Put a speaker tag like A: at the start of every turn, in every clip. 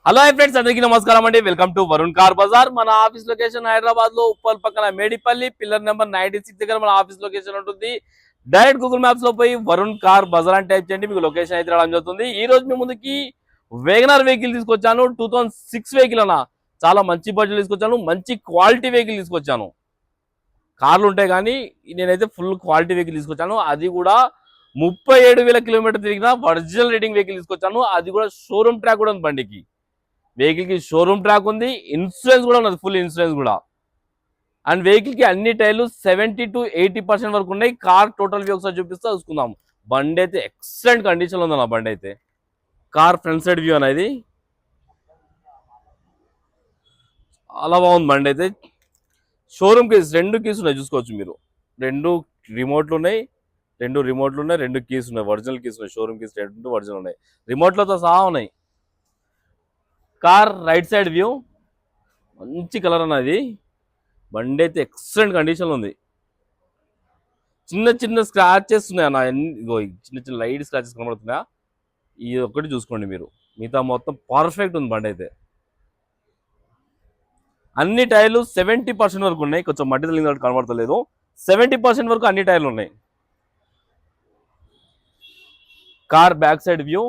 A: Hello friends, అందరికీ నమస్కారం అండి. Welcome to Varun car Bazar. మన ఆఫీస్ లొకేషన్ హైదరాబాద్ లో ఉప్పల్ పక్కన మేడిపల్లి పిల్లర్ నెంబర్ 96 దగ్గర మన ఆఫీస్ లొకేషన్ ఉంటుంది. డైరెక్ట్ గూగుల్ మ్యాప్స్ లో పోయి వరుణ్ కార్ బజార్ అని టైప్ చేయండి, మీకు లొకేషన్ అయితే రావడం జరుగుతుంది. ఈ రోజు మీ ముందుకి వేగనర్ వెహికల్ తీసుకొచ్చాను. 2006 వెహికల్ అన్న, చాలా మంచి బడ్జెట్ తీసుకొచ్చాను, మంచి క్వాలిటీ వెహికల్ తీసుకొచ్చాను. కార్లు ఉంటాయి కానీ నేనైతే ఫుల్ క్వాలిటీ వెహికల్ తీసుకొచ్చాను. అది కూడా 37,000 కిలోమీటర్ తిరిగిన ఒరిజినల్ రీడింగ్ వెహికల్ తీసుకొచ్చాను. అది కూడా షోరూమ్ ట్రాక్ కూడా ఉంది బండికి. వెహికల్ కి షోరూమ్ ట్రాక్ ఉంది, ఇన్సూరెన్స్ కూడా ఉన్నది, ఫుల్ ఇన్సూరెన్స్ కూడా. అండ్ వెహికల్ కి అన్ని టైర్లు 70 to 80% వరకు ఉన్నాయి. కార్ టోటల్ వ్యూ ఒకసారి చూపిస్తా చూసుకుందాం. బండి అయితే ఎక్సలెంట్ కండిషన్ లో ఉంది నా బండి అయితే. కార్ ఫ్రంట్ సైడ్ వ్యూ అనేది చాలా బాగుంది బండి అయితే. షోరూమ్ కీస్ 2 కీస్ ఉన్నాయి, చూసుకోవచ్చు మీరు. 2 రిమోట్లు ఉన్నాయి, 2 కీస్ ఉన్నాయి, ఒరిజినల్ కీస్ ఉన్నాయి. షోరూమ్ కీస్ 2 ఒరిజినల్ ఉన్నాయి, రిమోట్లతో సహా ఉన్నాయి. కార్ రైట్ సైడ్ వ్యూ మంచి కలర్ అన్నది. బండి అయితే ఎక్సలెంట్ కండిషన్ ఉంది. చిన్న చిన్న స్క్రాచెస్ ఉన్నాయి అన్న, ఇగో చిన్న చిన్న లైట్ స్క్రాచెస్ కనబడుతున్నాయా, ఇది ఒక్కటి చూసుకోండి మీరు. మిగతా మొత్తం పర్ఫెక్ట్ ఉంది బండి అయితే. అన్ని టైర్లు 70% వరకు ఉన్నాయి, కొంచెం మట్టి తగిలిన కనబడతలేదు. 70% వరకు అన్ని టైర్లు ఉన్నాయి. Car back side view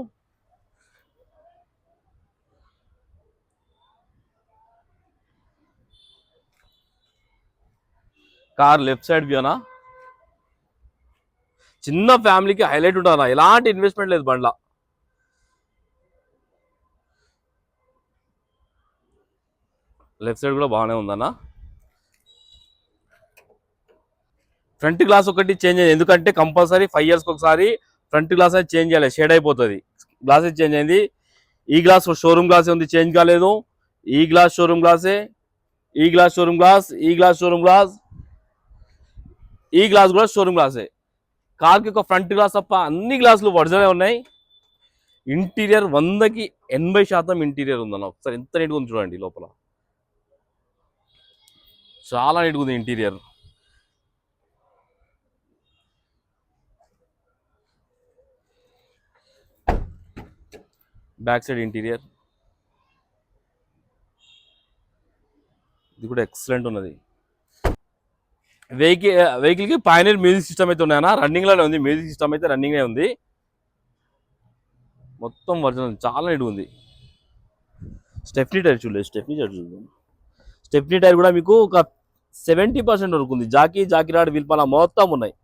A: car left side view అనా, చిన్న ఫ్యామిలీకి హైలైట్ ఉంటుందా, ఎలాంటి ఇన్వెస్ట్మెంట్ లేదు బండ్ల. లెఫ్ట్ సైడ్ కూడా బాగానే ఉందన్న. ఫ్రంట్ గ్లాస్ ఒకటి చేంజ్ అయింది, ఎందుకంటే కంపల్సరీ 5 years ఒకసారి ఫ్రంట్ గ్లాస్ అయితే చేంజ్ చేయాలి, షేడ్ అయిపోతుంది. గ్లాస్ అయితే చేంజ్ అయింది. ఈ గ్లాస్ షోరూమ్ గ్లాసే ఉంది, చేంజ్ కాలేదు. ఈ గ్లాస్ షోరూమ్ గ్లాసే, ఈ గ్లాస్ షోరూమ్ గ్లాస్, ఈ గ్లాస్ షోరూమ్ గ్లాస్, ఈ గ్లాస్ కూడా షోరూమ్ గ్లాసే. కార్కి ఒక ఫ్రంట్ గ్లాస్ తప్ప అన్ని గ్లాసులు ఒరిజినల్ ఉన్నాయి. ఇంటీరియర్ 100కి 80% ఇంటీరియర్ ఉందన్న. ఒకసారి ఎంత నీట్గా ఉంది చూడండి, లోపల చాలా నీట్గా ఉంది ఇంటీరియర్. బ్యాక్ సైడ్ ఇంటీరియర్ ఇది కూడా ఎక్సలెంట్ ఉన్నది. వెహికల్కి పైనీర్ మ్యూజిక్ సిస్టమ్ అయితే ఉన్నాయన్న, రన్నింగ్లోనే ఉంది. మ్యూజిక్ సిస్టమ్ అయితే రన్నింగ్లో ఉంది, మొత్తం ఒరిజినల్, చాలా నీట్గా ఉంది. స్టెఫ్నీ టైర్ చూడలేదు, స్టెఫ్నీ టైర్ చూద్దాం. స్టెఫ్నీ టైర్ కూడా మీకు ఒక 70% వరకు ఉంది. జాకీ రాడ్ విల్పాల మొత్తం ఉన్నాయి.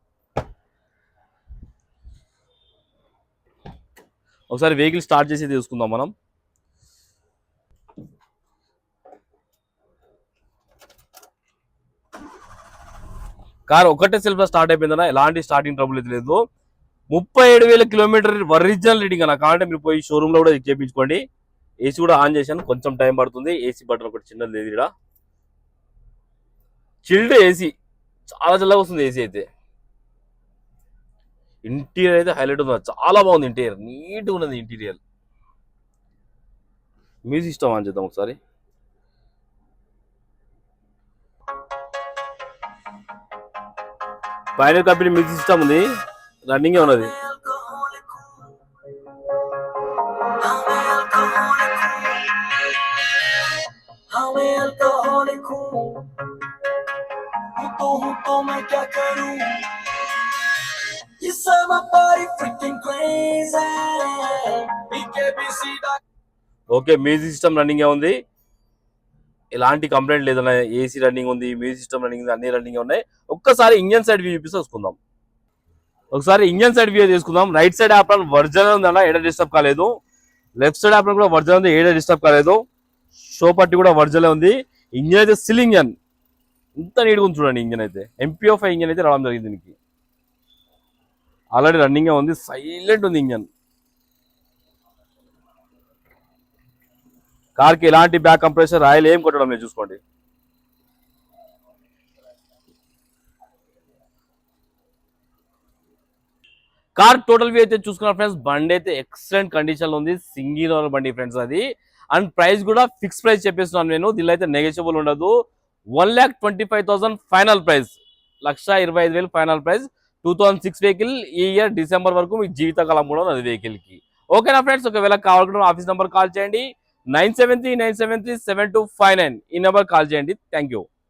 A: ఒకసారి వెహికల్ స్టార్ట్ చేసి తీసుకుందాం మనం. కార్ ఒకటే సెల్ఫ్ స్టార్ట్ అయిపోయిందన్న, ఎలాంటి స్టార్టింగ్ ట్రబుల్ అయితే లేదు. 37,000 కిలోమీటర్ ఒరిజినల్ రీడింగ్ అన్న. కాబట్టి మీరు పోయి షోరూమ్ లో కూడా చేయించుకోండి. ఏసీ కూడా ఆన్ చేశాను, కొంచెం టైం పడుతుంది. ఏసీ బటన్ ఒకటి చిన్నది లేదు ఇక్కడ. చిల్డ్ ఏసీ, చాలా చల్లగా వస్తుంది ఏసీ అయితే. ఇంటీరియర్ అయితే హైలైట్ ఉంది, చాలా బాగుంది. ఇంటీరియర్ నీట్గా ఉన్నది. ఇంటీరియర్ మ్యూజిక్ సిస్టమ్ ఆన్ చేద్దాం ఒకసారి. పైనర్ కంపెనీ మ్యూజిక్ సిస్టమ్ ఉంది, రన్నింగ్ ఉన్నది. ఓకే, మ్యూజిక్ సిస్టమ్ రన్నింగ్ ఉంది, ఎలాంటి కంప్లైంట్ లేదన్న. ఏసీ రన్నింగ్ ఉంది, మ్యూజిక్ సిస్టమ్ రన్నింగ్ ఉంది, అన్ని రన్నింగ్ ఉన్నాయి. ఒక్కసారి ఇంజన్ సైడ్ వ్యూ చూపిస్తే చూసుకుందాం. ఒకసారి ఇంజన్ సైడ్ వ్యూ చేసుకుందాం. రైట్ సైడ్ ఆప్రాన్ ఒరిజినల్ ఉందన్న, ఏడా డిస్టర్బ్ కాలేదు. లెఫ్ట్ సైడ్ ఆప్రాన్ కూడా ఒరిజినల్ ఉంది, ఏడా డిస్టర్బ్ కాలేదు. షో పట్టి కూడా ఒరిజినల్ ఉంది. ఇంజన్ అయితే సిల్ ఇంజన్, ఇంత నీట్గా ఉంది చూడండి. ఇంజన్ అయితే MPO5 ఇంజన్ అయితే రావడం జరిగింది. దీనికి ఆల్రెడీ రన్నింగ్ ఉంది, సైలెంట్ ఉంది ఇంజన్. కార్కి ఎలాంటి బ్యాక్ కంప్రెసర్ ఆయిల్ ఏం కొట్టడం లేదు, చూసుకోండి. కార్ టోటల్ వ్యూ అయితే చూసుకున్నారు ఫ్రెండ్స్. బండి అయితే ఎక్సలెంట్ కండిషన్ లో ఉంది, సింగిల్ ఓనర్ బండి ఫ్రెండ్స్ అది. అండ్ ప్రైస్ కూడా ఫిక్స్ ప్రైస్ చెప్పేస్తున్నాను నేను, దీనిలో అయితే నెగోషియబుల్ ఉండదు. 1,25,000 final price, 1,25,000 final price. 2006 vehicle, ఈ ఇయర్ డిసెంబర్ వరకు మీకు జీవితకాలం కూడా ఉన్నది వెహికల్ కి. ఓకేనా ఫ్రెండ్స్, ఒకవేళ కావాలనుకుంటే ఆఫీస్ నెంబర్ కాల్ చేయండి. 9739737259 ఈ నెంబర్ కాల్ చేయండి. Thank you.